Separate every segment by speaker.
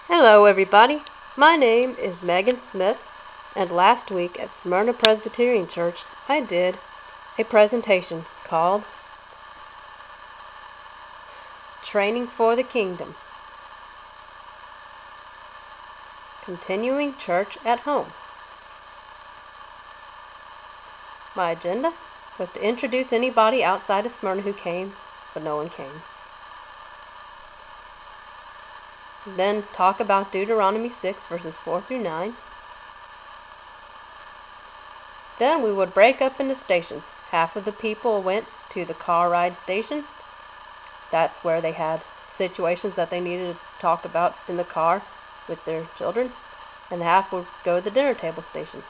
Speaker 1: Hello everybody, my name is Megan Smith, and last week at Smyrna Presbyterian Church I did a presentation called Training for the Kingdom, Continuing Church at Home. My agenda was to introduce anybody outside of Smyrna who came, but no one came. Then talk about Deuteronomy 6 verses 4 through 9. Then we would break up into stations. Half of the people went to the car ride station. That's where they had situations that they needed to talk about in the car with their children. And half would go to the dinner table station.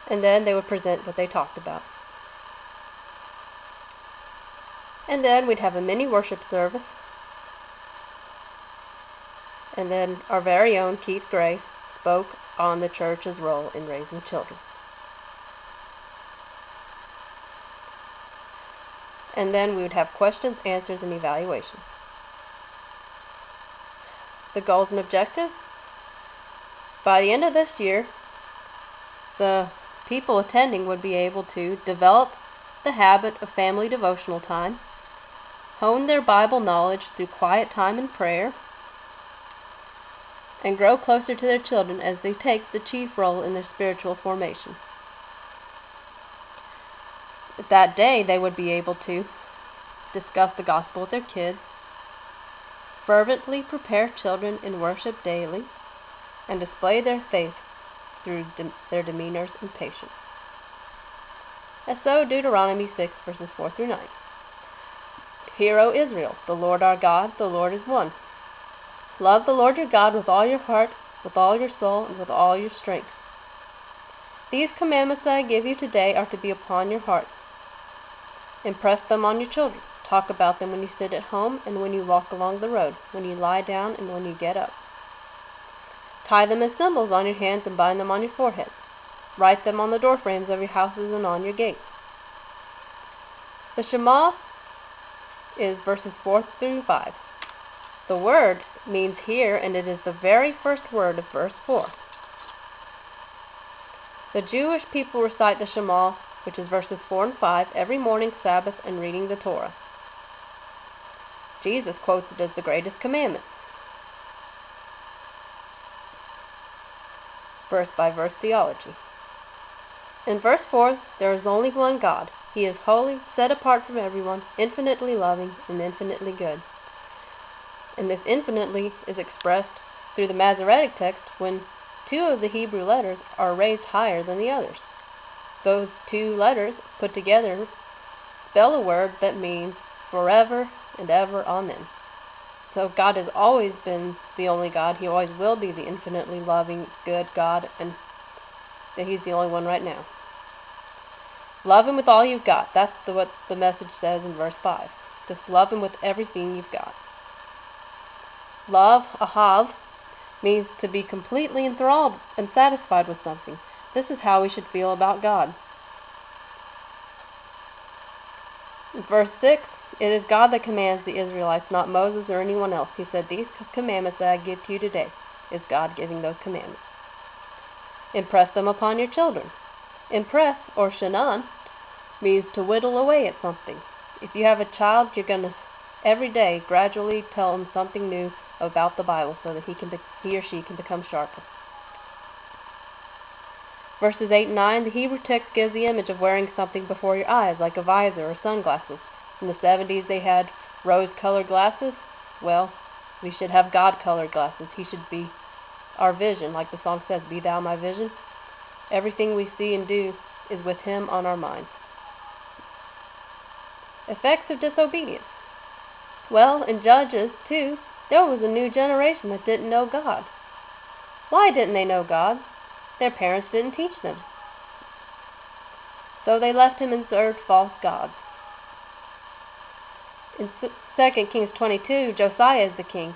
Speaker 1: And then they would present what they talked about. And then we'd have a mini worship service. And then our very own Keith Gray spoke on the church's role in raising children. And then we would have questions, answers, and evaluations. The goals and objectives. By the end of this year, the people attending would be able to develop the habit of family devotional time, hone their Bible knowledge through quiet time and prayer, and grow closer to their children as they take the chief role in their spiritual formation. That day, they would be able to discuss the gospel with their kids, fervently prepare children in worship daily, and display their faith through their demeanors and patience. And so Deuteronomy 6 verses 4 through 9. Hear, O Israel, the Lord our God, the Lord is one. Love the Lord your God with all your heart, with all your soul, and with all your strength. These commandments that I give you today are to be upon your heart. Impress them on your children. Talk about them when you sit at home and when you walk along the road, when you lie down and when you get up. Tie them as symbols on your hands and bind them on your foreheads. Write them on the doorframes of your houses and on your gates. The Shema is verses 4 through 5. The word means hear, and it is the very first word of verse 4. The Jewish people recite the Shema, which is verses 4 and 5, every morning, Sabbath, and reading the Torah. Jesus quotes it as the greatest commandment. Verse by verse theology. In verse 4, there is only one God. He is holy, set apart from everyone, infinitely loving, and infinitely good. And this infinitely is expressed through the Masoretic text when two of the Hebrew letters are raised higher than the others. Those two letters put together spell a word that means forever and ever, amen. So God has always been the only God. He always will be the infinitely loving, good God, and that He's the only one right now. Love Him with all you've got. That's what the message says in verse 5. Just love Him with everything you've got. Love, ahav, means to be completely enthralled and satisfied with something. This is how we should feel about God. In verse 6, it is God that commands the Israelites, not Moses or anyone else. He said, these commandments that I give to you today is God giving those commandments. Impress them upon your children. Impress, or shanan, means to whittle away at something. If you have a child, you're going to every day gradually tell him something new about the Bible so that he or she can become sharper. Verses 8 and 9, the Hebrew text gives the image of wearing something before your eyes, like a visor or sunglasses. In the 70s, they had rose-colored glasses. Well, we should have God-colored glasses. He should be our vision, like the song says, be thou my vision. Everything we see and do is with Him on our minds. Effects of disobedience. Well, in Judges 2, there was a new generation that didn't know God. Why didn't they know God? Their parents didn't teach them. So they left Him and served false gods. In 2 Kings 22, Josiah is the king,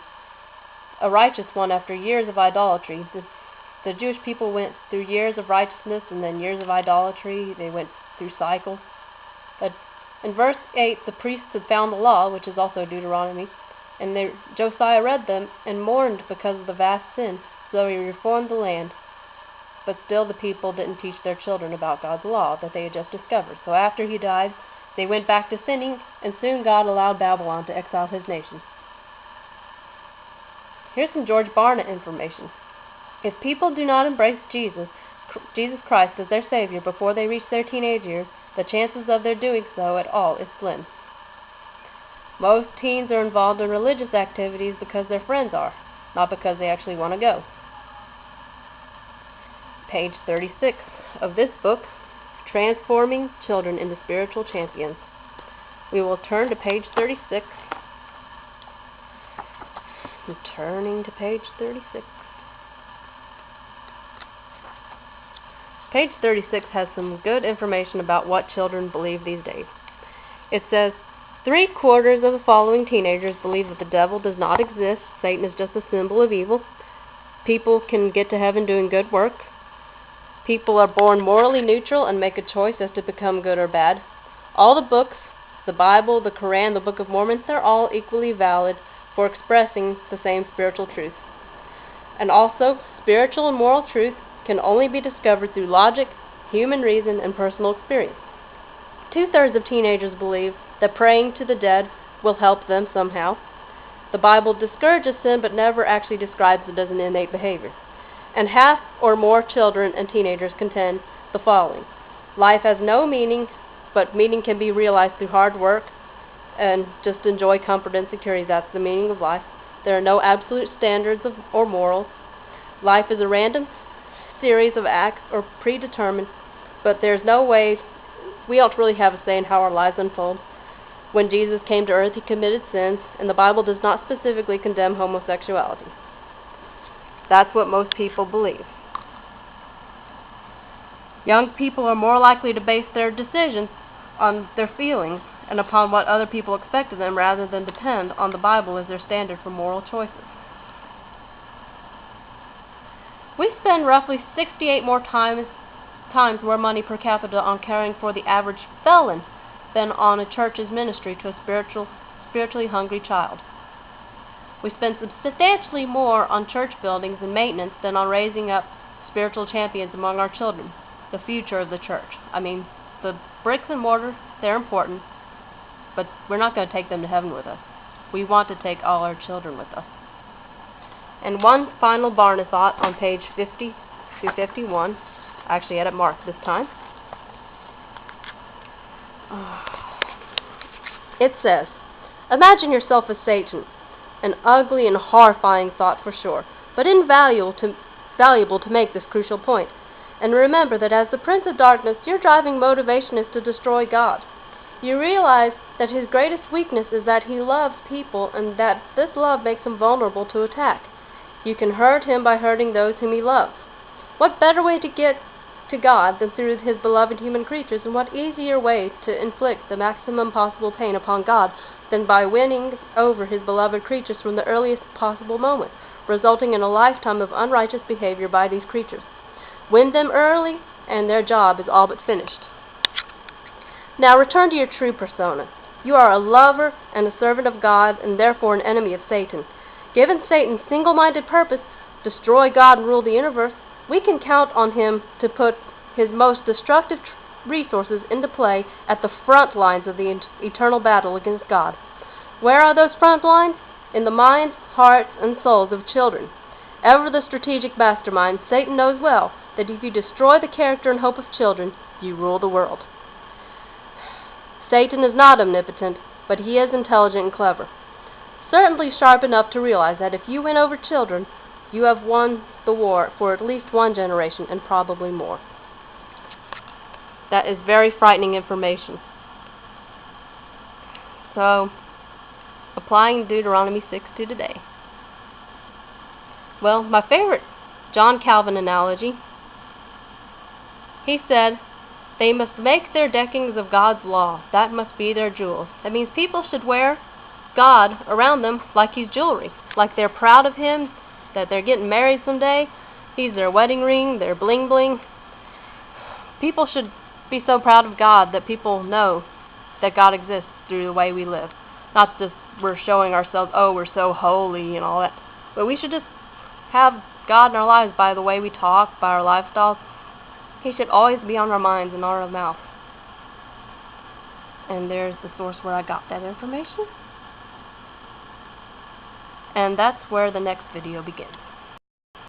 Speaker 1: a righteous one after years of idolatry. The Jewish people went through years of righteousness and then years of idolatry. They went through cycles. But in verse 8, the priests had found the law, which is also Deuteronomy, And Josiah read them and mourned because of the vast sin, so he reformed the land. But still the people didn't teach their children about God's law that they had just discovered. So after he died, they went back to sinning, and soon God allowed Babylon to exile his nation. Here's some George Barna information. If people do not embrace Jesus Christ as their Savior before they reach their teenage years, the chances of their doing so at all is slim. Most teens are involved in religious activities because their friends are, not because they actually want to go. Page 36 of this book, Transforming Children into Spiritual Champions. We will turn to page 36. I'm turning to page 36. Page 36 has some good information about what children believe these days. It says, 3/4 of the following teenagers believe that the devil does not exist. Satan is just a symbol of evil. People can get to heaven doing good work. People are born morally neutral and make a choice as to become good or bad. All the books, the Bible, the Quran, the Book of Mormon, they're all equally valid for expressing the same spiritual truth. And also, spiritual and moral truth can only be discovered through logic, human reason, and personal experience. 2/3 of teenagers believe that praying to the dead will help them somehow. The Bible discourages sin but never actually describes it as an innate behavior. And half or more children and teenagers contend the following. Life has no meaning, but meaning can be realized through hard work and just enjoy comfort and security. That's the meaning of life. There are no absolute standards or morals. Life is a random series of acts or predetermined, but there's no way, we don't really have a say in how our lives unfold. When Jesus came to earth, he committed sins, and the Bible does not specifically condemn homosexuality. That's what most people believe. Young people are more likely to base their decisions on their feelings and upon what other people expect of them rather than depend on the Bible as their standard for moral choices. We spend roughly 68 more times more money per capita on caring for the average felon than on a church's ministry to a spiritually hungry child. We spend substantially more on church buildings and maintenance than on raising up spiritual champions among our children, the future of the church. I mean, the bricks and mortar, they're important, but we're not going to take them to heaven with us. We want to take all our children with us. And one final Barna thought on page 50 through 51. I actually had it marked this time. It says, imagine yourself as Satan, an ugly and horrifying thought for sure, but invaluable to make this crucial point. And remember that as the Prince of Darkness, your driving motivation is to destroy God. You realize that his greatest weakness is that he loves people and that this love makes him vulnerable to attack. You can hurt him by hurting those whom he loves. What better way to get to God than through his beloved human creatures, and what easier way to inflict the maximum possible pain upon God than by winning over his beloved creatures from the earliest possible moment, resulting in a lifetime of unrighteous behavior by these creatures. Win them early, and their job is all but finished. Now return to your true persona. You are a lover and a servant of God, and therefore an enemy of Satan. Given Satan's single-minded purpose, destroy God and rule the universe, we can count on him to put his most destructive resources into play at the front lines of the eternal battle against God. Where are those front lines? In the minds, hearts, and souls of children. Ever the strategic mastermind, Satan knows well that if you destroy the character and hope of children, you rule the world. Satan is not omnipotent, but he is intelligent and clever. Certainly sharp enough to realize that if you win over children, you have won the war for at least one generation and probably more. That is very frightening information. So, applying Deuteronomy 6 to today. Well, my favorite John Calvin analogy, he said, they must make their deckings of God's law. That must be their jewels. That means people should wear God around them like he's jewelry, like they're proud of him, that they're getting married someday. He's their wedding ring, their bling bling. People should be so proud of God that people know that God exists through the way we live. Not just we're showing ourselves, oh, we're so holy and all that. But we should just have God in our lives by the way we talk, by our lifestyles. He should always be on our minds and on our mouth. And there's the source where I got that information. And that's where the next video begins.